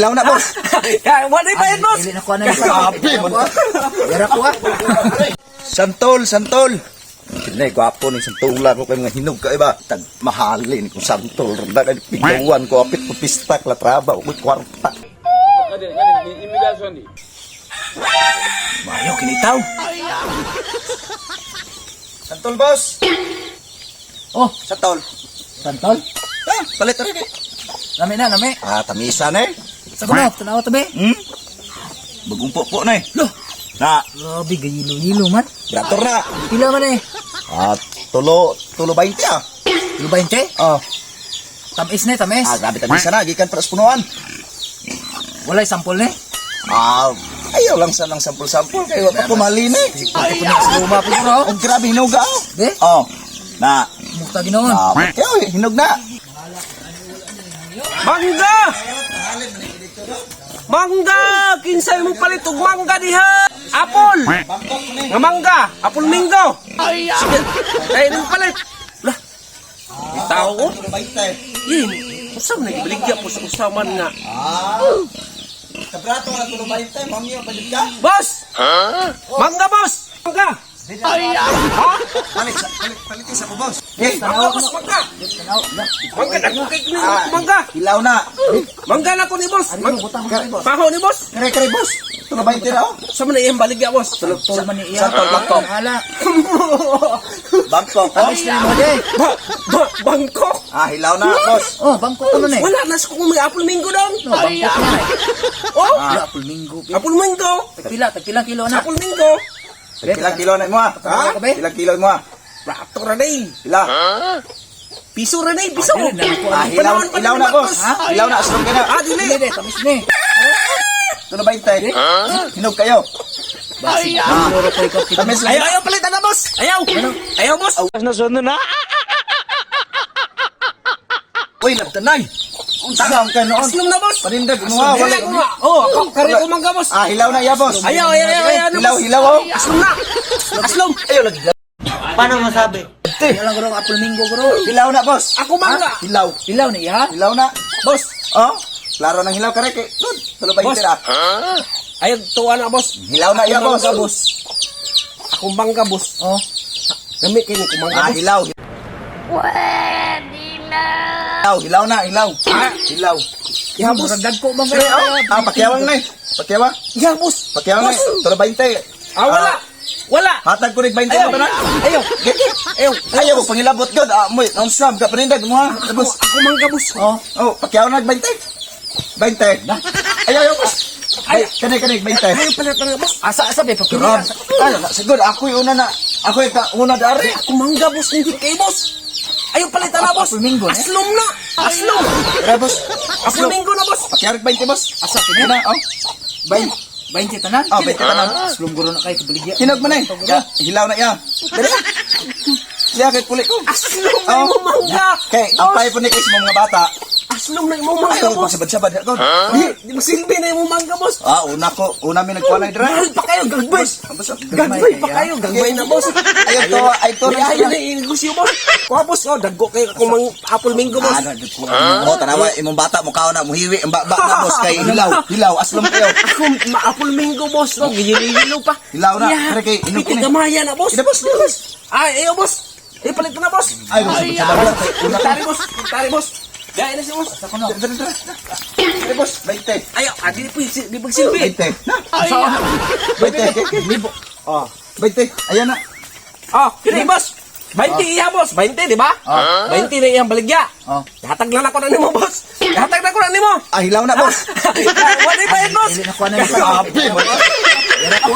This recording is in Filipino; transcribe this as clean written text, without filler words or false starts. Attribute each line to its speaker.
Speaker 1: Hilaw na, boss.
Speaker 2: Wala pa yan, boss.
Speaker 3: Dili na ko na sabi mo. Dira ko ah.
Speaker 1: Santol, santol. Kinay, gwapo ni santulan ko kayo mga hinog ka iba. Tag mahalin ko santol. Randa ka pigawan ko, apit ko pistak, latraba, ukoy kwarta.
Speaker 2: Mayo, kinitaw.
Speaker 1: Santol, boss.
Speaker 3: Oh,
Speaker 1: Santol.
Speaker 3: santol.
Speaker 1: Ah, palit rin eh.
Speaker 3: Lami na, lami.
Speaker 1: Ah, tamisan eh.
Speaker 3: Sa kuno, tanaw tabi.
Speaker 1: Bagong po na eh.
Speaker 3: Loh,
Speaker 1: Na,
Speaker 3: grabe gayilo-hilo man.
Speaker 1: grator na.
Speaker 3: Pila man eh.
Speaker 1: Ah, tulo 20 ah.
Speaker 3: Pilo 20?
Speaker 1: Oh,
Speaker 3: Tamis na, tamis.
Speaker 1: ah, grabe tamisa na. Gikan para sa punuan.
Speaker 3: Walay sampol na eh.
Speaker 1: Ah, ayaw lang sa lang sampul-sampul. Kayo ka pumalin eh.
Speaker 3: Pati ko na sa luma po bro.
Speaker 1: Oh, grabe, hinog ah.
Speaker 3: Be,
Speaker 1: Oh, na,
Speaker 3: mukta ginoon.
Speaker 1: kayo, hinog na.
Speaker 2: Mangga! Mangga! Kinsay mo palit og mangga diha! Apple! Nga mangga! Apple minggo! Sige, kayo din palit! Lah! Itaw ko? Yin! Usam na ibaligya po sa usaman nga.
Speaker 1: Kabrato na tulo 20, mami, palit ka?
Speaker 2: Boss! Mangga, boss! Mangga! Ha?
Speaker 1: Palit sa mo, boss.
Speaker 2: Mangga, boss! Mangga! Mangga! Nagkukik ni mangga!
Speaker 1: Hilaw na.
Speaker 2: Mangga na ko ni boss!
Speaker 3: Butang ko boss.
Speaker 2: Paho ni boss!
Speaker 1: Kare-kare, boss. Tulo 20 na, oh.
Speaker 2: Sa man iyang baligya, boss!
Speaker 3: Tol man ni iya.
Speaker 1: Santol, Bangkok.
Speaker 3: Hala.
Speaker 1: Bangkok, oh.
Speaker 3: Tamis na mo de.
Speaker 2: Bangkok!
Speaker 1: Ah, hilaw na, boss.
Speaker 3: Oh, bangkok ka man eh.
Speaker 2: Wala na sa kung may apple minggo dong!
Speaker 3: No, bangkok na eh.
Speaker 2: Oh!
Speaker 3: Wala, pulminggo.
Speaker 2: Apple minggo!
Speaker 3: Tagpila kilo na.
Speaker 2: Apple minggo!
Speaker 1: Ilang kilo na mo, ah?
Speaker 3: Ha?
Speaker 1: Ilang kilo mo, ah?
Speaker 2: Rato ra day!
Speaker 1: Ila.
Speaker 2: Piso ra day! Piso!
Speaker 1: Ah, hilaw na, boss. Hilaw na, aslong ka na.
Speaker 2: Ah, dili!
Speaker 3: Dili de, tamis na eh.
Speaker 1: Tulo 20. Hinog kayo.
Speaker 3: Basi, siguro ko ikaw kita.
Speaker 1: Tamis lang.
Speaker 2: Ayaw palitan na, boss! Ayaw! Ayaw, boss!
Speaker 1: Uy, labtanay. Saan ka noon?
Speaker 2: Aslom na, boss!
Speaker 1: Panindag mo, ah.
Speaker 2: Dili ko nga! Oh, ako, kari ko mangga, boss!
Speaker 1: Ah, hilaw na, iya, boss.
Speaker 2: Ayaw,
Speaker 1: Hilaw, hilaw, oh.
Speaker 2: Aslom na! Aslom!
Speaker 1: Ayaw, lagi.
Speaker 3: Paano masabi? Wala ko apple minggo bro.
Speaker 1: Hilaw na, boss.
Speaker 2: Ako mangga!
Speaker 1: Hilaw.
Speaker 3: Ilaw na iya.
Speaker 1: Hilaw na.
Speaker 2: Boss!
Speaker 1: Oh, klaro ng hilaw, kare. Good. Tulo 20
Speaker 2: Boss.
Speaker 1: na.
Speaker 2: Ayaw, tuwa na, boss!
Speaker 1: Hilaw na, iya, boss.
Speaker 2: Ako mangga, boss!
Speaker 3: Oh,
Speaker 2: Dami kayo ko mangga,
Speaker 1: Ah,
Speaker 2: boss!
Speaker 1: hilaw. Hilaw na, hilaw.
Speaker 2: Ah.
Speaker 1: Hilaw.
Speaker 2: Yeah, boss!
Speaker 3: ragdag ko bang
Speaker 1: Ah, pakyawang na eh. Pakyawang.
Speaker 2: Yeah, boss!
Speaker 1: Pakyawang na eh.
Speaker 2: Boss!
Speaker 1: Tulo 20.
Speaker 2: Ah, wala! Wala!
Speaker 1: Hatag ko rin 20
Speaker 2: Ayaw!
Speaker 1: mo na.
Speaker 2: Ayaw! Ayaw!
Speaker 1: Ayaw ko pangilabot god. Ah, moy, ang swab ka panindag mo ha. Boss.
Speaker 2: Ako mangga, boss!
Speaker 3: Oh,
Speaker 1: Oh, pakyawang na 20. 20. Ayaw, boss. Ay, kanay 20.
Speaker 2: Ayaw pala talaga, boss!
Speaker 3: asa be pakili.
Speaker 1: Ram. Ano na, siguro ako yung una na. Ako yung una dari.
Speaker 2: Ako mangga, boss! Hindi kayo, boss! Ayaw palitan na, boss!
Speaker 3: Apple minggo, eh?
Speaker 2: Aslom na! Aslom!
Speaker 1: Tara, boss.
Speaker 2: Apple minggo na, boss!
Speaker 1: Pakyawang 20, boss.
Speaker 3: Asa
Speaker 1: Sige na, oh.
Speaker 3: 20 tanan.
Speaker 1: Oh, 20 tanan.
Speaker 3: Slum guro na kay kabaligya.
Speaker 1: Hinog mo na eh. Ya, hilaw na yan. Dali. Siya, kay kulit ko.
Speaker 2: Aslom na yung mangga!
Speaker 1: Kay, ang pahay po ni Chris mga bata.
Speaker 2: Aslom na yung mangga,
Speaker 1: Ayaw,
Speaker 2: boss!
Speaker 1: masabad-sabad. Ako.
Speaker 2: Di ba silbi na yung mangga, boss?
Speaker 1: Ah, una mi nagkuha na yung
Speaker 2: Mahal pa kayo, gagbay! Gagbay pa kayo, gagbay na, boss!
Speaker 1: Ayaw to, ay to na
Speaker 2: Ayaw na i-negosyo, boss! Kuha, boss, oh, daggo kayo kung mang apple minggo, boss!
Speaker 1: Mo tanawa imong bata mo kaon na muhiwi ang baba na boss kay hilaw aslom kayo.
Speaker 2: Ako, ma-apple minggo, boss, no? Giyilo pa!
Speaker 1: Hilaw na,
Speaker 2: Yeah.
Speaker 1: kare kay inom
Speaker 2: Iti
Speaker 1: kini.
Speaker 2: gamaya na, boss!
Speaker 1: Ina boss, ina boss.
Speaker 2: Ay, ayaw, boss! Eh, palit na, boss!
Speaker 1: Ay boss, sa baba kay una ta.
Speaker 2: Tari, boss! Tari, boss! Gaya na si boss!
Speaker 1: Sa kuno. Ay boss, 20.
Speaker 2: Ayaw, di pa silbi!
Speaker 1: 20. Na. 20. Libo. Oh, 20. Ayan na.
Speaker 2: Oh, kini, boss! 20 iya, boss! 20, di ba? 20 na iyang baligya!
Speaker 1: Oh.
Speaker 2: Hatag lang ako na nimo, boss! Hatag na ako na nimo!
Speaker 1: Ah, hilaw na boss.
Speaker 2: Wala pa yan, boss!
Speaker 3: Dili na ko na
Speaker 1: Grabe mo.
Speaker 3: Dira ko.